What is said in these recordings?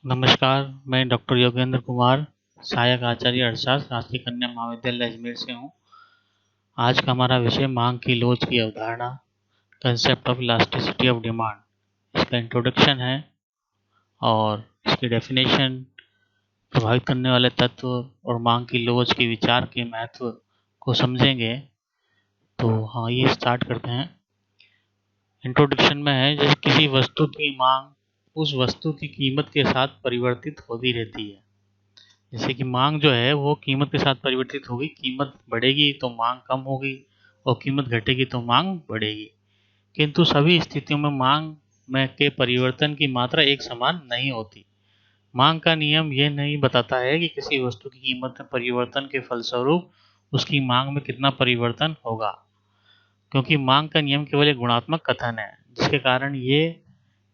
नमस्कार, मैं डॉक्टर योगेंद्र कुमार, सहायक आचार्य अर्थशास्त्र, राष्ट्रीय कन्या महाविद्यालय अजमेर से हूँ। आज का हमारा विषय मांग की लोच की अवधारणा, concept of elasticity of demand, इसका इंट्रोडक्शन है और इसकी डेफिनेशन, प्रभावित करने वाले तत्व और मांग की लोच के विचार के महत्व को समझेंगे। तो हाँ, ये स्टार्ट करते हैं। इंट्रोडक्शन में है, जैसे किसी वस्तु की मांग उस वस्तु की कीमत के साथ परिवर्तित होती रहती है। जैसे कि मांग जो है वो कीमत के साथ परिवर्तित होगी, कीमत बढ़ेगी तो मांग कम होगी और कीमत घटेगी तो मांग बढ़ेगी। किंतु सभी स्थितियों में मांग में के परिवर्तन की मात्रा एक समान नहीं होती। मांग का नियम यह नहीं बताता है कि किसी वस्तु की कीमत में परिवर्तन के फलस्वरूप उसकी मांग में कितना परिवर्तन होगा, क्योंकि मांग का नियम केवल एक गुणात्मक कथन है, जिसके कारण ये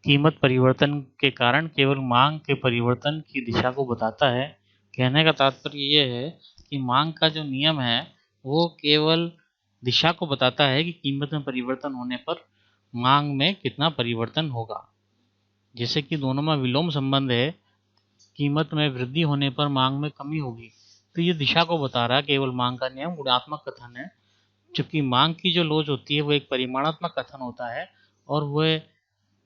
कीमत परिवर्तन के कारण केवल मांग के परिवर्तन की दिशा को बताता है। कहने का तात्पर्य ये है कि मांग का जो नियम है वो केवल दिशा को बताता है कि कीमत में परिवर्तन होने पर मांग में कितना परिवर्तन होगा। जैसे कि दोनों में विलोम संबंध है, कीमत में वृद्धि होने पर मांग में कमी होगी, तो ये दिशा को बता रहा है। केवल मांग का नियम गुणात्मक कथन है, जबकि मांग की जो लोच होती है वो एक परिमाणात्मक कथन होता है और वह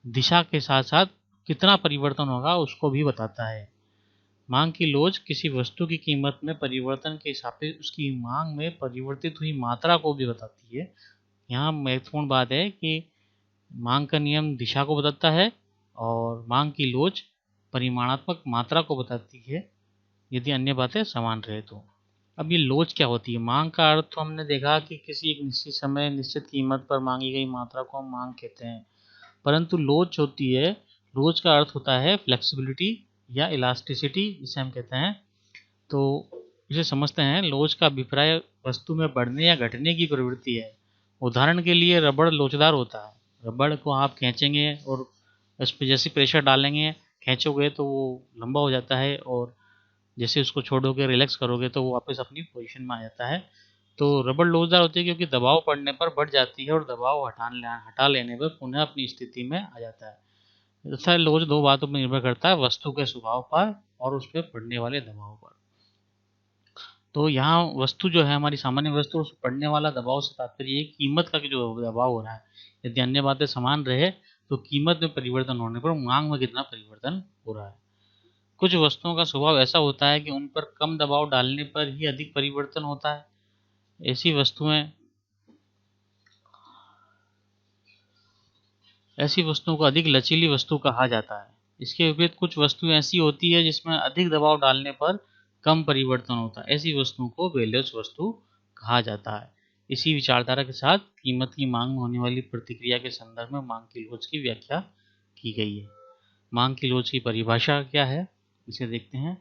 दिशा के साथ साथ कितना परिवर्तन होगा उसको भी बताता है। मांग की लोच किसी वस्तु की कीमत में परिवर्तन के सापेक्ष उसकी मांग में परिवर्तित हुई मात्रा को भी बताती है। यहाँ महत्वपूर्ण बात है कि मांग का नियम दिशा को बताता है और मांग की लोच परिमाणात्मक मात्रा को बताती है, यदि अन्य बातें समान रहे तो। अब ये लोच क्या होती है? मांग का अर्थ तो हमने देखा कि किसी एक निश्चित समय निश्चित कीमत पर मांगी गई मात्रा को हम मांग कहते हैं, परंतु लोच होती है, लोच का अर्थ होता है फ्लेक्सिबिलिटी या इलास्टिसिटी, जिसे हम कहते हैं। तो इसे समझते हैं। लोच का अभिप्राय वस्तु में बढ़ने या घटने की प्रवृत्ति है। उदाहरण के लिए रबड़ लोचदार होता है। रबड़ को आप खींचेंगे और उस पर जैसे प्रेशर डालेंगे, खींचोगे तो वो लंबा हो जाता है, और जैसे उसको छोड़ोगे, रिलैक्स करोगे तो वो वापस अपनी पोजीशन में आ जाता है। तो रबड़ लोचदार होती है क्योंकि दबाव पड़ने पर बढ़ जाती है और दबाव हटा लेने पर पुनः अपनी स्थिति में आ जाता है। ऐसा लोच दो बातों पर निर्भर करता है, वस्तु के स्वभाव पर और उस पर पड़ने वाले दबाव पर। तो यहाँ वस्तु जो है हमारी सामान्य वस्तु, उस पड़ने वाला दबाव से तात्पर्य कीमत का जो दबाव हो रहा है। यदि अन्य बातें समान रहे तो कीमत में परिवर्तन होने पर मांग में कितना परिवर्तन हो रहा है। कुछ वस्तुओं का स्वभाव ऐसा होता है कि उन पर कम दबाव डालने पर ही अधिक परिवर्तन होता है। ऐसी वस्तुओं को अधिक लचीली वस्तु कहा जाता है। इसके विपरीत कुछ वस्तुएं ऐसी होती है जिसमें अधिक दबाव डालने पर कम परिवर्तन होता है। ऐसी वस्तुओं को बेलोच वस्तु कहा जाता है। इसी विचारधारा के साथ कीमत की मांग में होने वाली प्रतिक्रिया के संदर्भ में मांग की लोच की व्याख्या की गई है। मांग की लोच की परिभाषा क्या है, इसे देखते हैं।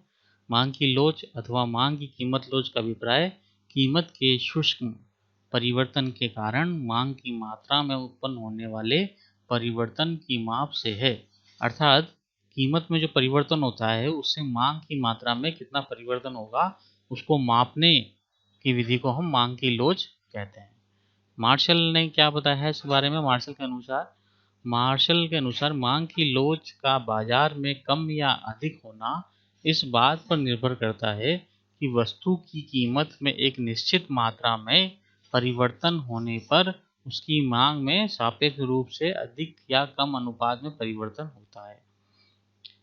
मांग की लोच अथवा मांग की कीमत लोच का अभिप्राय कीमत के शुष्क परिवर्तन के कारण मांग की मात्रा में उत्पन्न होने वाले परिवर्तन की माप से है। अर्थात कीमत में जो परिवर्तन होता है उससे मांग की मात्रा में कितना परिवर्तन होगा, उसको मापने की विधि को हम मांग की लोच कहते हैं। मार्शल ने क्या बताया है इस बारे में? मार्शल के अनुसार मांग की लोच का बाजार में कम या अधिक होना इस बात पर निर्भर करता है कि वस्तु की कीमत में एक निश्चित मात्रा में परिवर्तन होने पर उसकी मांग में सापेक्ष रूप से अधिक या कम अनुपात में परिवर्तन होता है।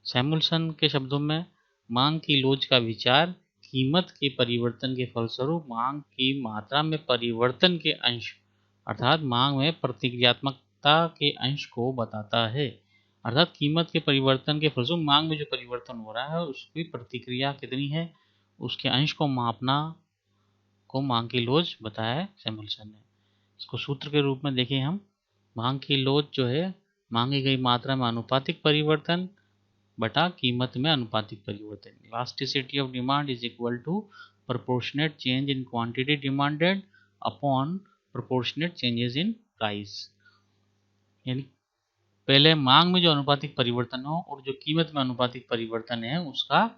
सैमुअल्सन के शब्दों में, मांग की लोच का विचार कीमत के परिवर्तन के फलस्वरूप मांग की मात्रा में परिवर्तन के अंश अर्थात मांग में प्रतिक्रियात्मकता के अंश को बताता है। अर्थात कीमत के परिवर्तन के फलस्वरूप मांग में जो परिवर्तन हो रहा है उसकी प्रतिक्रिया कितनी है, उसके अंश को मापना को मांग की लोच बताया है सैमुअल्सन ने। इसको सूत्र के रूप में देखें हम। मांग की लोच जो है, मांगी गई मात्रा में अनुपातिक परिवर्तन बटा कीमत में अनुपातिक परिवर्तन। Elasticity of demand is equal to proportionate change in quantity demanded upon proportionate changes in price. यानी पहले मांग में जो अनुपातिक परिवर्तन हो और जो कीमत में अनुपातिक परिवर्तन है उसका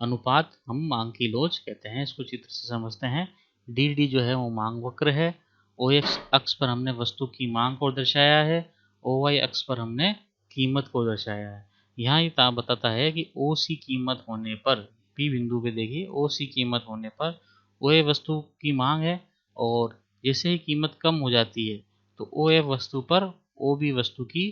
अनुपात हम मांग की लोच कहते हैं। इसको चित्र से समझते हैं। डी जो है वो मांग वक्र है। ओ एक्स अक्ष पर हमने वस्तु की मांग को दर्शाया है, ओ वाई अक्ष पर हमने कीमत को दर्शाया है। यहाँ ये बताता है कि ओ सी कीमत होने पर, पी बिंदु पे देखिए ओ सी कीमत होने पर ओ ए वस्तु की मांग है, और जैसे ही कीमत कम हो जाती है तो ओ एफ वस्तु पर ओ बी वस्तु की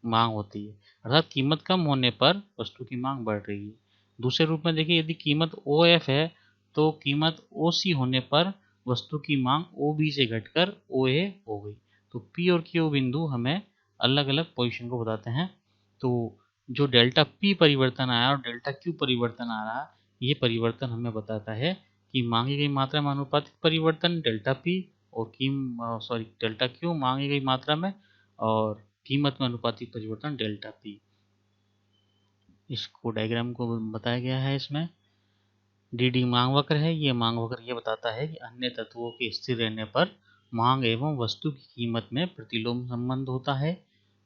मांग होती है, अर्थात कीमत कम होने पर वस्तु की मांग बढ़ रही है। दूसरे रूप में देखिए, यदि कीमत ओ एफ है तो कीमत ओ सी होने पर वस्तु की मांग ओ बी से घटकर ओ ए हो गई। तो पी और क्यू बिंदु हमें अलग अलग पोजीशन को बताते हैं। तो जो डेल्टा पी परिवर्तन आया और डेल्टा क्यू परिवर्तन आ रहा, ये परिवर्तन हमें बताता है कि मांगी गई मात्रा में आनुपातिक परिवर्तन डेल्टा पी, और डेल्टा क्यू मांगी गई मात्रा में, और कीमत में अनुपातिक परिवर्तन डेल्टा पी। इसको डायग्राम को बताया गया है इसमें। डी डी मांग वक्र है। ये मांग वक्र ये बताता है कि अन्य तत्वों के स्थिर रहने पर मांग एवं वस्तु की कीमत में प्रतिलोम संबंध होता है।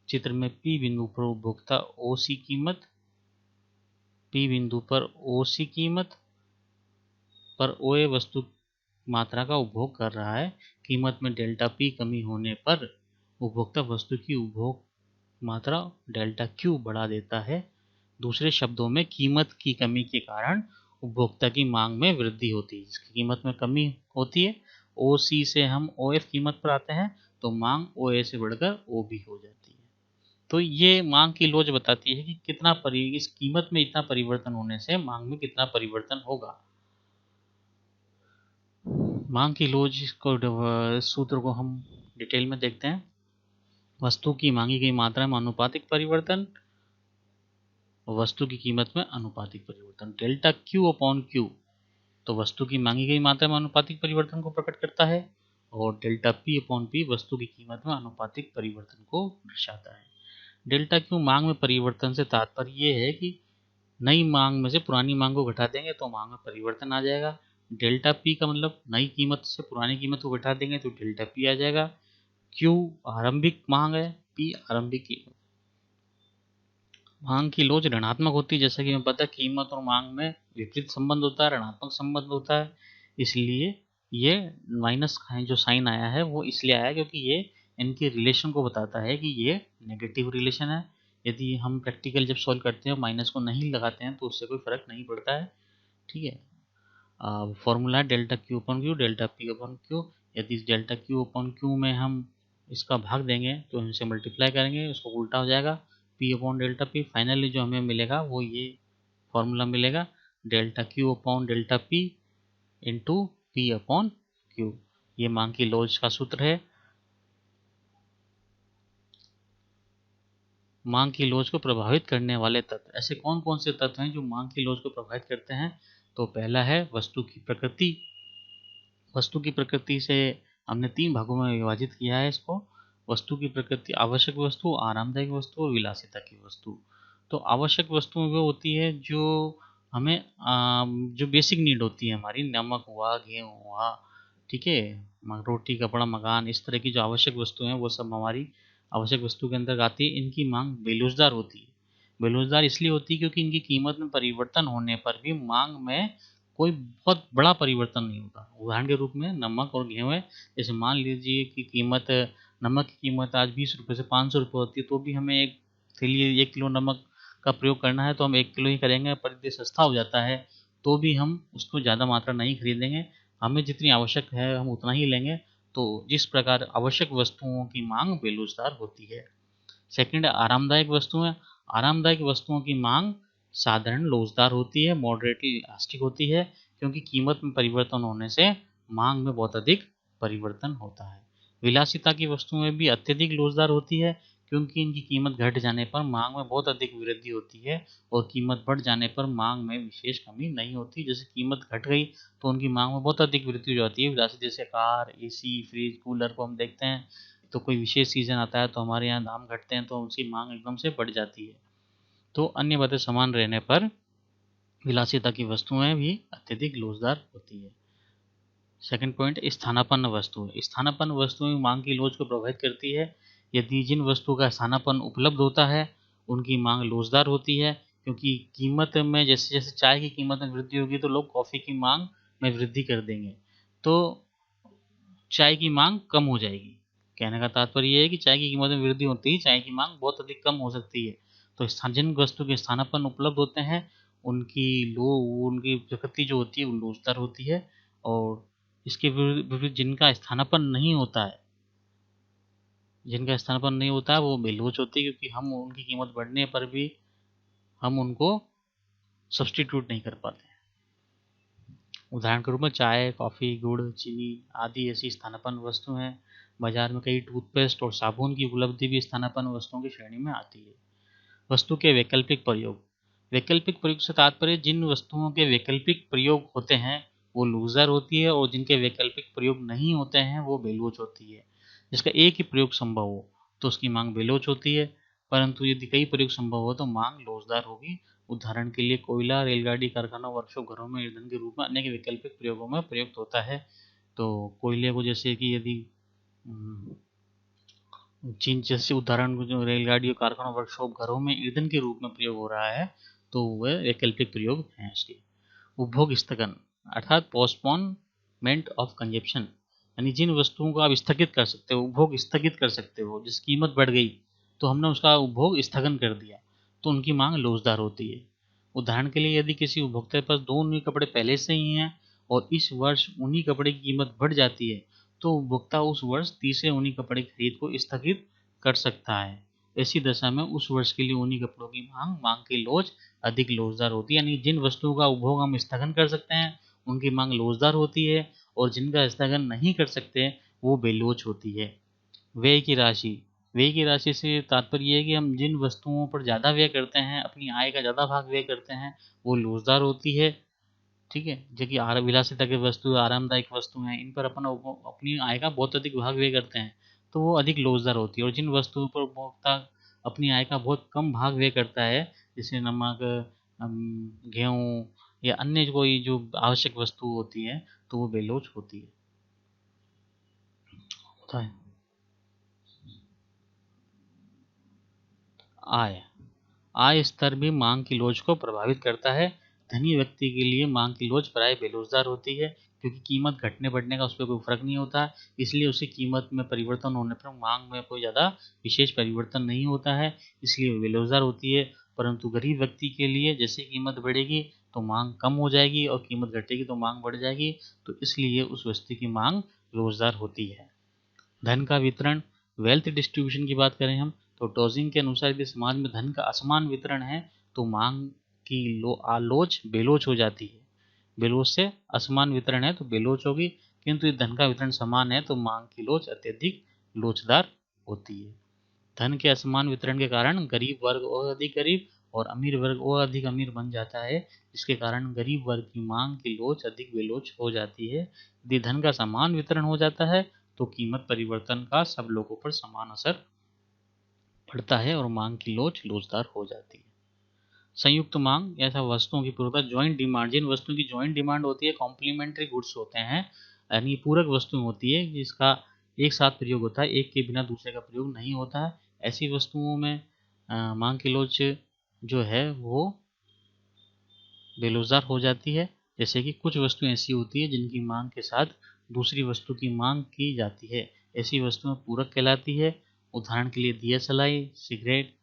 चित्र में पी बिंदु पर उपभोक्ता ओ सी कीमत, पी बिंदु पर ओ सी कीमत पर ओ ए वस्तु मात्रा का उपभोग कर रहा है। कीमत में डेल्टा पी कमी होने पर उपभोक्ता वस्तु की उपभोग मात्रा डेल्टा क्यू बढ़ा देता है। दूसरे शब्दों में कीमत की कमी के कारण उपभोक्ता की मांग में वृद्धि होती है। जिसकी कीमत में कमी होती है, ओ सी से हम ओ एफ कीमत पर आते हैं, तो मांग ओ ए से बढ़कर ओ बी हो जाती है। तो ये मांग की लोच बताती है कि इस कीमत में इतना परिवर्तन होने से मांग में कितना परिवर्तन होगा। मांग की लोच को सूत्र को हम डिटेल में देखते हैं। वस्तु की मांगी गई मात्रा में आनुपातिक परिवर्तन, वस्तु की कीमत में आनुपातिक परिवर्तन डेल्टा क्यू अपॉन क्यू, तो वस्तु की मांगी गई मात्रा में आनुपातिक परिवर्तन को प्रकट करता है, और डेल्टा पी अपॉन पी वस्तु की कीमत में आनुपातिक परिवर्तन को दर्शाता है। डेल्टा क्यू मांग में परिवर्तन से तात्पर्य ये है कि नई मांग में से पुरानी मांग को घटा देंगे तो मांग में परिवर्तन आ जाएगा। डेल्टा पी का मतलब नई कीमत से पुरानी कीमत को घटा देंगे तो डेल्टा पी आ जाएगा। क्यू आरंभिक मांग है, पी आरंभिक कीमत। मांग की लोच ऋणात्मक होती है, जैसा कि मैं पता कीमत और मांग में विपरीत संबंध होता है, ऋणात्मक संबंध होता है। इसलिए ये माइनस जो साइन आया है वो इसलिए आया क्योंकि ये इनके रिलेशन को बताता है कि ये नेगेटिव रिलेशन है। यदि हम प्रैक्टिकल जब सॉल्व करते हैं माइनस को नहीं लगाते हैं तो उससे कोई फर्क नहीं पड़ता है। ठीक है। Formula delta Q upon Q delta P upon Q. यदि डेल्टा क्यू अपॉन क्यू में हम इसका भाग देंगे तो इनसे मल्टीप्लाई करेंगे, उसको उल्टा हो जाएगा, P upon delta P. Finally जो हमें मिलेगा वो ये फॉर्मूला मिलेगा, delta Q upon delta P into P upon Q. ये मांग की लोच का सूत्र है। मांग की लोच को प्रभावित करने वाले तत्व, ऐसे कौन कौन से तत्व हैं जो मांग की लोच को प्रभावित करते हैं? तो पहला है वस्तु की प्रकृति। वस्तु की प्रकृति से हमने 3 भागों में विभाजित किया है इसको। वस्तु की प्रकृति आवश्यक वस्तु, आरामदायक वस्तु और विलासिता की वस्तु। तो आवश्यक वस्तुएं वो होती है जो हमें जो बेसिक नीड होती है हमारी, नमक हुआ, गेहूँ हुआ, ठीक है, रोटी कपड़ा मकान, इस तरह की जो आवश्यक वस्तुएं हैं वो सब हमारी आवश्यक वस्तु के अंदर आती है। इनकी मांग बेरोजगार होती है। बेरोजगार इसलिए होती है क्योंकि इनकी कीमत में परिवर्तन होने पर भी मांग में कोई बहुत बड़ा परिवर्तन नहीं होता। उदाहरण के रूप में नमक और गेहूँ है। जैसे मान लीजिए कि नमक की कीमत आज 20 रुपये से 500 रुपये होती है, तो भी हमें 1 किलो नमक का प्रयोग करना है तो हम 1 किलो ही करेंगे। पर यदि सस्ता हो जाता है तो भी हम उसको ज़्यादा मात्रा नहीं खरीदेंगे, हमें जितनी आवश्यक है हम उतना ही लेंगे। तो जिस प्रकार आवश्यक वस्तुओं की मांग बेरोजगार होती है। सेकंड है आरामदायक वस्तुएं। आरामदायक वस्तुओं की मांग साधारण लोचदार होती है, मॉडरेटली इलास्टिक होती है, क्योंकि कीमत में परिवर्तन होने से मांग में बहुत अधिक परिवर्तन होता है। विलासिता की वस्तुएं भी अत्यधिक लोचदार होती है, क्योंकि इनकी कीमत घट जाने पर मांग में बहुत अधिक वृद्धि होती है, और कीमत बढ़ जाने पर मांग में विशेष कमी नहीं होती। जैसे कीमत घट गई तो उनकी मांग में बहुत अधिक वृद्धि हो जाती है। विलासिता जैसे कार, एसी, फ्रिज, कूलर को हम देखते हैं तो कोई विशेष सीजन आता है तो हमारे यहाँ दाम घटते हैं तो उसकी मांग एकदम से बढ़ जाती है। तो अन्य बातें समान रहने पर विलासिता की वस्तुएं भी अत्यधिक लोचदार होती है। सेकंड पॉइंट, स्थानापन्न वस्तुएं। स्थानापन्न वस्तुएं मांग की लोच को प्रभावित करती है। यदि जिन वस्तुओं का स्थानापन्न उपलब्ध होता है उनकी मांग लोचदार होती है, क्योंकि कीमत में जैसे जैसे चाय की कीमत में वृद्धि होगी तो लोग कॉफ़ी की मांग में वृद्धि कर देंगे, तो चाय की मांग कम हो जाएगी। कहने का तात्पर्य यह है कि चाय की कीमत में वृद्धि होती है, चाय की मांग बहुत अधिक कम हो सकती है। तो जिन वस्तु के स्थानापन्न उपलब्ध होते हैं उनकी प्रकृति जो होती है वो लोचदार होती है, और इसके विपरीत जिनका स्थानापन्न नहीं होता है वो बेलोच होती है, क्योंकि हम उनकी कीमत बढ़ने पर भी हम उनको सब्स्टिट्यूट नहीं कर पाते। उदाहरण के रूप में चाय, कॉफ़ी, गुड़, चीनी आदि ऐसी स्थानापन्न वस्तु हैं। बाजार में कई टूथपेस्ट और साबुन की उपलब्धि भी स्थानापन्न वस्तुओं की श्रेणी में आती है। वस्तु के वैकल्पिक प्रयोग। वैकल्पिक प्रयोग से तात्पर्य जिन वस्तुओं के वैकल्पिक प्रयोग होते हैं वो लूजर होती है, और जिनके वैकल्पिक प्रयोग नहीं होते हैं वो बेलोच होती है। जिसका एक ही प्रयोग संभव हो तो उसकी मांग बेलोच होती है, परंतु यदि कई प्रयोग संभव हो तो मांग लोचदार होगी। उदाहरण के लिए कोयला रेलगाड़ी, कारखानों, वर्कशॉप, घरों में ईंधन के रूप में अनेक वैकल्पिक प्रयोगों में प्रयुक्त होता है। तो कोयले को जैसे कि यदि चीन जैसे उदाहरण जो रेलगाड़ी और कारखानों, वर्कशॉप, घरों में ईंधन के रूप में प्रयोग हो रहा है तो वह वैकल्पिक प्रयोग है इसके। उपभोग स्थगन अर्थात पोस्टपोनमेंट ऑफ कंजप्शन, यानी जिन वस्तुओं को आप स्थगित कर सकते हो, उपभोग स्थगित कर सकते हो, जिस कीमत बढ़ गई तो हमने उसका उपभोग स्थगन कर दिया, तो उनकी मांग लोचदार होती है। उदाहरण के लिए यदि किसी उपभोक्ता के पास 2 ऊनी कपड़े पहले से ही हैं और इस वर्ष ऊनी कपड़े की कीमत बढ़ जाती है तो उपभोक्ता उस वर्ष तीसरे ऊनी कपड़े की खरीद को स्थगित कर सकता है। ऐसी दशा में उस वर्ष के लिए ऊनी कपड़ों की मांग की लोच अधिक लोचदार होती है। यानी जिन वस्तुओं का उपभोग हम स्थगन कर सकते हैं उनकी मांग लोचदार होती है, और जिनका स्थगन नहीं कर सकते वो बेलोच होती है। व्यय की राशि। व्यय की राशि से तात्पर्य ये है कि हम जिन वस्तुओं पर ज़्यादा व्यय करते हैं, अपनी आय का ज़्यादा भाग व्यय करते हैं, वो लोचदार होती है। ठीक है, जो कि विलासिता की वस्तु, आरामदायक वस्तु हैं, इन पर अपनी आय का बहुत अधिक भाग व्यय करते हैं तो वो अधिक लोचदार होती है। और जिन वस्तुओं पर उपभोक्ता अपनी आय का बहुत कम भाग व्यय करता है, जैसे नमक, गेहूँ या अन्य कोई जो आवश्यक वस्तु होती है, तो वो बेलोच होती है। आय आय स्तर भी मांग की लोच को प्रभावित करता है। धनी व्यक्ति के लिए मांग की लोच प्राय बेरोजगार होती है, क्योंकि कीमत घटने बढ़ने का उस पर कोई फर्क नहीं होता, इसलिए उसी कीमत में परिवर्तन होने पर मांग में कोई ज़्यादा विशेष परिवर्तन नहीं होता है, इसलिए बेरोजगार होती है। परंतु गरीब व्यक्ति के लिए जैसे कीमत बढ़ेगी तो मांग कम हो जाएगी, और कीमत घटेगी तो मांग बढ़ जाएगी, तो इसलिए उस वस्तु की मांग रोजगार होती है। धन का वितरण, वेल्थ डिस्ट्रीब्यूशन की बात करें हम तो टोजिंग के अनुसार यदि समाज में धन का असमान वितरण है तो मांग की आलोच बेलोच हो जाती है। बेलोच से असमान वितरण है तो बेलोच होगी, किंतु यदि धन का वितरण समान है तो मांग की लोच अत्यधिक लोचदार होती है। धन के असमान वितरण के कारण गरीब वर्ग और अधिक गरीब और अमीर वर्ग और अधिक अमीर बन जाता है, जिसके कारण गरीब वर्ग की मांग की लोच अधिक बेलोच हो जाती है। यदि धन का समान वितरण हो जाता है तो कीमत परिवर्तन का सब लोगों पर समान असर पड़ता है और मांग की लोच लोचदार हो जाती है। संयुक्त मांग ऐसा वस्तुओं की पूर्वता, ज्वाइंट डिमांड, जिन वस्तुओं की ज्वाइंट डिमांड होती है, कॉम्प्लीमेंट्री गुड्स होते हैं, यानी पूरक वस्तुएं होती है जिसका एक साथ प्रयोग होता है, एक के बिना दूसरे का प्रयोग नहीं होता है। ऐसी वस्तुओं में मांग की लोच जो है वो बेरोजगार हो जाती है। जैसे कि कुछ वस्तुएं ऐसी होती है जिनकी मांग के साथ दूसरी वस्तु की मांग की जाती है, ऐसी वस्तुएं पूरक कहलाती है। उदाहरण के लिए दिया सलाई, cigarette,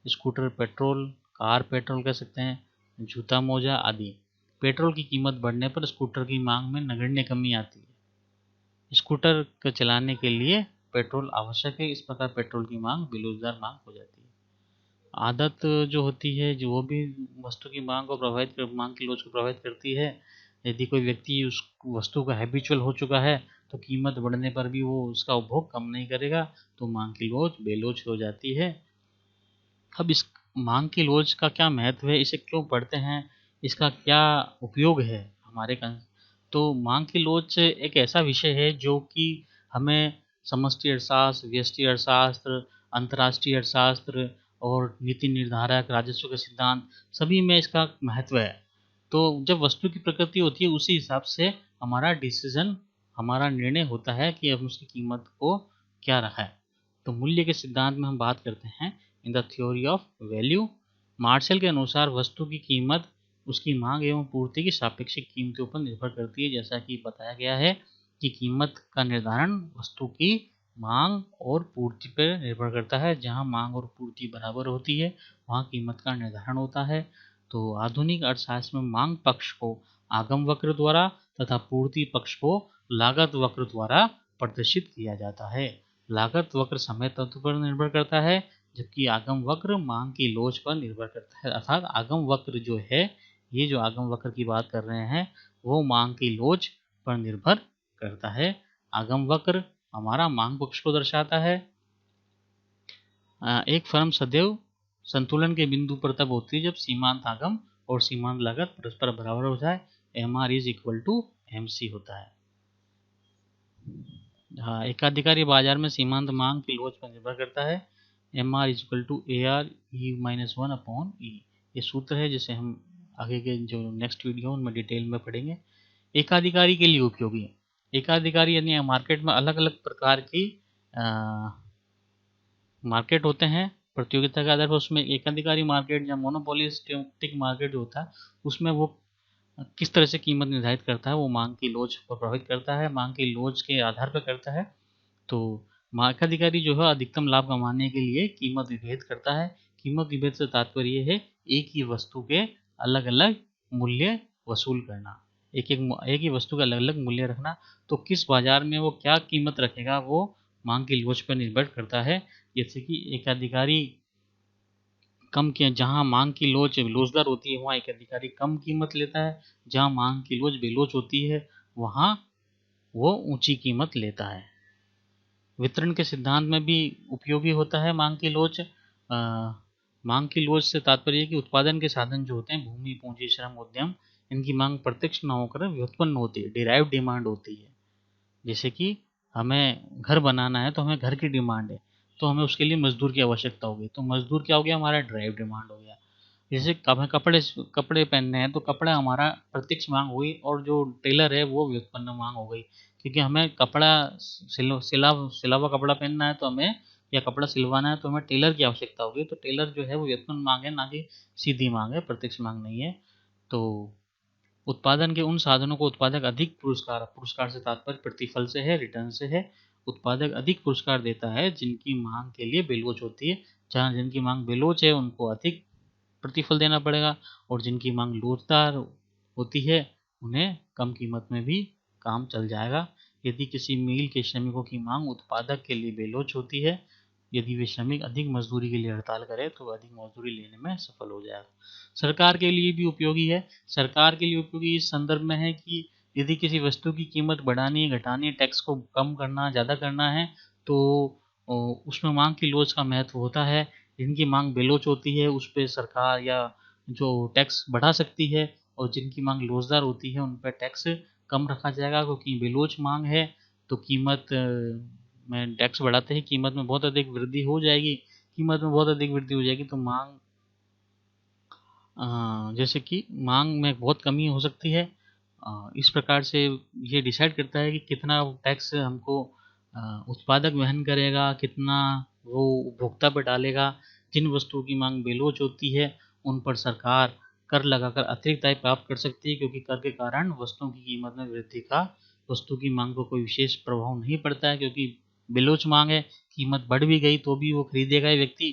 scooter petrol, car petrol कह सकते हैं, जूता मोजा आदि। पेट्रोल की कीमत बढ़ने पर स्कूटर की मांग में नगण्य कमी आती है। स्कूटर को चलाने के लिए पेट्रोल आवश्यक है, इस प्रकार पेट्रोल की मांग बेरोजगार मांग हो जाती है। आदत जो होती है जो वो भी वस्तु की मांग को मांग की लोच को प्रभावित करती है। यदि कोई व्यक्ति उस वस्तु का हैबिचुअल हो चुका है तो कीमत बढ़ने पर भी वो उसका उपभोग कम नहीं करेगा, तो मांग की लोच बेलोच हो जाती है। अब इस मांग की लोच का क्या महत्व है, इसे क्यों पढ़ते हैं, इसका क्या उपयोग है हमारे तो मांग की लोच एक ऐसा विषय है जो कि हमें समष्टि अर्थशास्त्र, व्यष्टि अर्थशास्त्र, अंतर्राष्ट्रीय अर्थशास्त्र और नीति निर्धारक, राजस्व के सिद्धांत, सभी में इसका महत्व है। तो जब वस्तु की प्रकृति होती है उसी हिसाब से हमारा निर्णय होता है कि हम उसकी कीमत को क्या रखा है। तो मूल्य के सिद्धांत में हम बात करते हैं in the theory of value. Marshall के अनुसार वस्तु की कीमत उसकी मांग एवं पूर्ति की सापेक्षिक कीमतों पर निर्भर करती है। जैसा कि बताया गया है कि कीमत का निर्धारण वस्तु की मांग और पूर्ति पर निर्भर करता है। जहां मांग और पूर्ति बराबर होती है वहाँ कीमत का निर्धारण होता है। तो आधुनिक अर्थशास्त्र में मांग पक्ष को आगम वक्र द्वारा तथा पूर्ति पक्ष को लागत वक्र द्वारा प्रदर्शित किया जाता है। लागत वक्र समय तत्व पर निर्भर करता है, जबकि आगम वक्र मांग की लोच पर निर्भर करता है। अर्थात आगम वक्र जो है, ये जो आगम वक्र की बात कर रहे हैं, वो मांग की लोच पर निर्भर करता है। आगम वक्र हमारा मांग पक्ष को दर्शाता है। एक फर्म सदैव संतुलन के बिंदु पर तब होती है जब सीमांत आगम और सीमांत लागत परस्पर बराबर हो जाए। MR is equal to MC होता है। हाँ, एकाधिकारी बाजार में सीमांत मांग की लोच पर निर्भर करता है। MR is equal to AR E-1 upon E। ये सूत्र है जिसे हम आगे के जो नेक्स्ट वीडियो उनमें डिटेल में पढ़ेंगे। एकाधिकारी के लिए उपयोगी, एकाधिकारी यानी मार्केट में अलग अलग प्रकार की मार्केट होते हैं प्रतियोगिता के आधार पर। उसमें एकाधिकारी मार्केट या मोनोपोलिस्टिक मार्केट जो होता है, उसमें वो किस तरह से कीमत निर्धारित करता है, वो मांग की लोच पर प्रभावित करता है, मांग की लोच के आधार पर करता है। तो एकाधिकारी जो है अधिकतम लाभ कमाने के लिए कीमत विभेद करता है। कीमत विभेद से तात्पर्य है एक ही वस्तु के अलग अलग मूल्य वसूल करना, एक ही वस्तु का अलग अलग मूल्य रखना। तो किस बाजार में वो क्या कीमत रखेगा, वो मांग की लोच पर निर्भर करता है। जैसे कि एकाधिकारी कम किया, जहां मांग की लोच लोचदार होती है वहां एकाधिकारी कम कीमत लेता है, जहां मांग की लोच बेलोच होती है वहां वो ऊंची कीमत लेता है। वितरण के सिद्धांत में भी उपयोगी होता है मांग की लोच। मांग की लोच से तात्पर्य है कि उत्पादन के साधन जो होते हैं, भूमि, पूंजी, श्रम, उद्यम, इनकी मांग प्रत्यक्ष न होकर व्युत्पन्न होती है, डिराइव डिमांड होती है। जैसे कि हमें घर बनाना है तो हमें घर की डिमांड है, तो हमें उसके लिए मजदूर की आवश्यकता होगी, तो मजदूर क्या हो गया, हमारा ड्राइव डिमांड हो गया। जैसे हमें कपड़े पहनने हैं तो कपड़ा हमारा प्रत्यक्ष मांग हुई, और जो टेलर है वो व्युत्पन्न मांग हो गई। क्योंकि हमें कपड़ा सिला हुआ कपड़ा पहनना है तो हमें, या कपड़ा सिलवाना है तो हमें टेलर की आवश्यकता होगी। तो टेलर जो है वो व्युत्पन्न मांग है, ना कि सीधी मांग है, प्रत्यक्ष मांग नहीं है। तो उत्पादन के उन साधनों को उत्पादक अधिक पुरस्कार, पुरस्कार से तात्पर्य प्रतिफल से है, रिटर्न से है। उत्पादक अधिक पुरस्कार देता है जिनकी मांग के लिए बेलोच होती है। जहाँ जिनकी मांग बेलोच है उनको अधिक प्रतिफल देना पड़ेगा, और जिनकी मांग लोचदार होती है उन्हें कम कीमत में भी काम चल जाएगा। यदि किसी मील के श्रमिकों की मांग उत्पादक के लिए बेलोच होती है, यदि वे श्रमिक अधिक मजदूरी के लिए हड़ताल करें तो अधिक मजदूरी लेने में सफल हो जाएगा। सरकार के लिए भी उपयोगी है। सरकार के लिए उपयोगी इस संदर्भ में है कि यदि किसी वस्तु की कीमत बढ़ानी, घटानी, टैक्स को कम करना, ज़्यादा करना है, तो उसमें मांग की लोच का महत्व होता है। जिनकी मांग बेलोच होती है उस पर सरकार या जो टैक्स बढ़ा सकती है, और जिनकी मांग लोचदार होती है उन पर टैक्स कम रखा जाएगा। क्योंकि बेलोच मांग है तो कीमत में टैक्स बढ़ाते ही कीमत में बहुत अधिक वृद्धि हो जाएगी। कीमत में बहुत अधिक वृद्धि हो जाएगी तो मांग जैसे कि मांग में बहुत कमी हो सकती है। इस प्रकार से ये डिसाइड करता है कि कितना टैक्स हमको उत्पादक वहन करेगा, कितना वो उपभोक्ता पर डालेगा। जिन वस्तुओं की मांग बेलोच होती है उन पर सरकार कर लगाकर अतिरिक्त आय प्राप्त कर सकती है, क्योंकि कर के कारण वस्तुओं की कीमत में वृद्धि का वस्तु की मांग को कोई विशेष प्रभाव नहीं पड़ता है, क्योंकि बेलोच मांग है, कीमत बढ़ भी गई तो भी वो खरीदेगा ही व्यक्ति।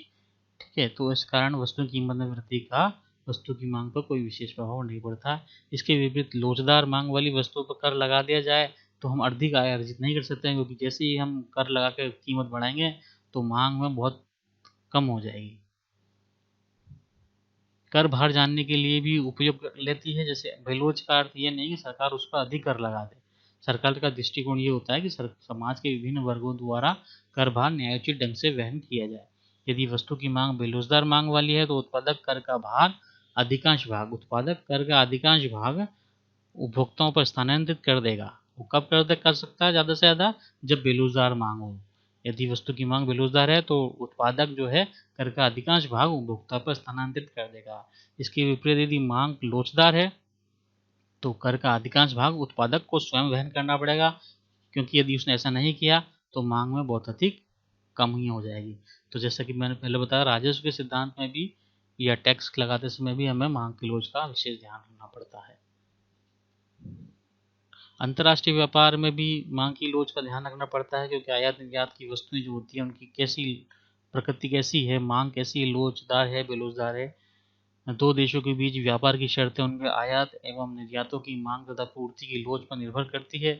ठीक है, तो इस कारण वस्तु की कीमत में वृद्धि का वस्तु की मांग पर कोई विशेष प्रभाव नहीं पड़ता। इसके विपरीत लोचदार मांग वाली वस्तुओं पर कर लगा दिया जाए तो हम अधिक आय अर्जित नहीं कर सकते हैं, क्योंकि जैसे ही हम कर लगा के कीमत बढ़ाएंगे तो मांग में बहुत कम हो जाएगी। कर भार जानने के लिए भी उपयोग लेती है। जैसे बेलोच का अर्थ ये नहीं कि सरकार उस पर अधिक कर लगा दे। सरकार का दृष्टिकोण ये होता है कि समाज के विभिन्न वर्गों द्वारा कर भार न्यायोचित ढंग से वहन किया जाए। यदि वस्तु की मांग बेलोचदार मांग वाली है तो उत्पादक कर का भार अधिकांश भाग उत्पादक कर का अधिकांश भाग उपभोक्ताओं पर स्थानांतरित कर देगा। वो कब कर सकता है ज़्यादा से ज़्यादा, जब बेरोजगार मांग हो। यदि वस्तु की मांग बेरोजगार है तो उत्पादक जो है कर का अधिकांश भाग उपभोक्ता पर स्थानांतरित कर देगा। इसके विपरीत यदि मांग लोचदार है तो कर का अधिकांश भाग उत्पादक को स्वयं वहन करना पड़ेगा, क्योंकि यदि उसने ऐसा नहीं किया तो मांग में बहुत अधिक कमी हो जाएगी। तो जैसा कि मैंने पहले बताया, राजस्व के सिद्धांत में भी या टैक्स लगाते समय भी हमें मांग की लोच का विशेष ध्यान रखना पड़ता है। अंतर्राष्ट्रीय व्यापार में भी मांग की लोच का ध्यान रखना पड़ता है, क्योंकि आयात निर्यात की वस्तुएं जो होती हैं उनकी कैसी प्रकृति कैसी है, मांग कैसी है, लोचदार है, बेलोचदार है। दो देशों के बीच व्यापार की शर्तें उनके आयात एवं निर्यातों की मांग तथा पूर्ति की लोच पर निर्भर करती है।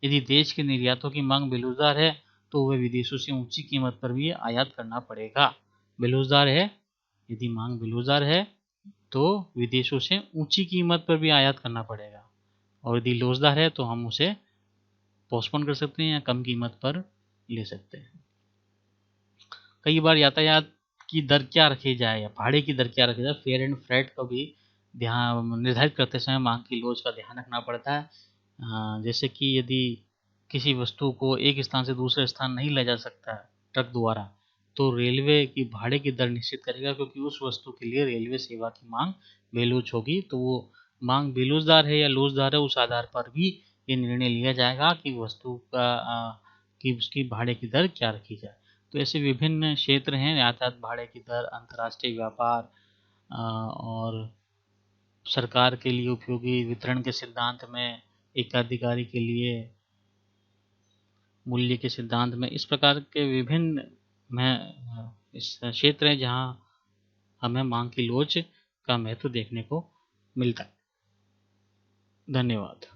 यदि देश के निर्यातों की मांग बेलोचदार है तो वह विदेशों से ऊंची कीमत पर भी आयात करना पड़ेगा। बेलोचदार है, यदि मांग बेलोचदार है तो विदेशों से ऊंची कीमत पर भी आयात करना पड़ेगा, और यदि लोचदार है तो हम उसे पोस्टपोन कर सकते हैं या कम कीमत पर ले सकते हैं। कई बार यातायात की दर क्या रखी जाए या भाड़े की दर क्या रखी जाए, फेयर एंड फ्रेट को भी ध्यान निर्धारित करते समय मांग की लोच का ध्यान रखना पड़ता है। जैसे कि यदि किसी वस्तु को एक स्थान से दूसरे स्थान नहीं ले जा सकता ट्रक द्वारा, तो रेलवे की भाड़े की दर निश्चित करेगा, क्योंकि उस वस्तु के लिए रेलवे सेवा की मांग बेलोच होगी। तो वो मांग बेलोचदार है या लोचदार है, उस आधार पर भी ये निर्णय लिया जाएगा कि वस्तु कि उसकी भाड़े की दर क्या रखी जाए। तो ऐसे विभिन्न क्षेत्र हैं, यातायात भाड़े की दर, अंतर्राष्ट्रीय व्यापार, और सरकार के लिए उपयोगी वितरण के सिद्धांत में, एकाधिकारी के लिए मूल्य के सिद्धांत में। इस प्रकार के विभिन्न में इस क्षेत्र है जहाँ हमें मांग की लोच का महत्व देखने को मिलता है। धन्यवाद।